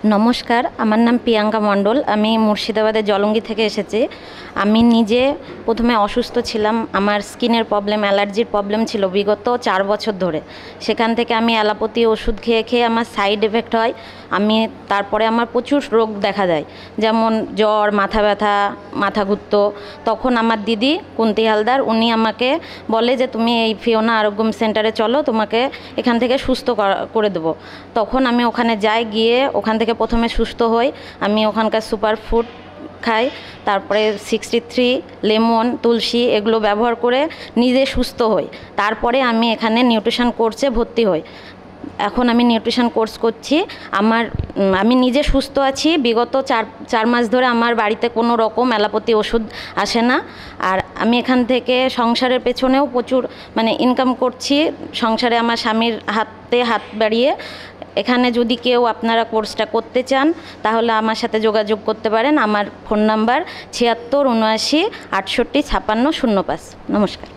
নমস্কার, আমার নাম প্রিয়াঙ্কা মণ্ডল। আমি মুর্শিদাবাদের জলঙ্গি থেকে এসেছি। আমি নিজে প্রথমে অসুস্থ ছিলাম, আমার স্কিনের প্রবলেম, অ্যালার্জির প্রবলেম ছিল বিগত 4 বছর ধরে। সেখান থেকে আমি অ্যালোপ্যাথি ওষুধ খেয়ে খেয়ে আমার সাইড এফেক্ট হয়। তারপরে আমার প্রচুর রোগ দেখা দেয়, যেমন জ্বর, মাথা ব্যথা, মাথা ঘুরতো। তখন আমার দিদি কুন্তি হালদার, উনি আমাকে বলে যে তুমি এই ফিওনা আরোগ্যম সেন্টারে চলো, তোমাকে এখান থেকে সুস্থ করে দেবো। তখন আমি ওখানে যাই, গিয়ে ওখান থেকে প্রথমে সুস্থ হই। আমি ওখানকার সুপার ফুড খাই, তারপরে 63, লেমন, তুলসী এগুলো ব্যবহার করে নিজে সুস্থ হই। তারপরে আমি এখানে নিউট্রিশন কোর্সে ভর্তি হই। এখন আমি নিউট্রিশন কোর্স করছি। আমি নিজে সুস্থ আছি। বিগত চার মাস ধরে আমার বাড়িতে কোনো রকম অ্যালোপ্যাথি ওষুধ আসে না। আর আমি এখান থেকে সংসারের পেছনেও প্রচুর ইনকাম করছি। সংসারে আমার স্বামীর হাতে হাত বাড়িয়ে। এখানে যদি কেউ আপনারা কোর্সটা করতে চান তাহলে আমার সাথে যোগাযোগ করতে পারেন। আমার ফোন নাম্বার 76 79 68 56 05। নমস্কার।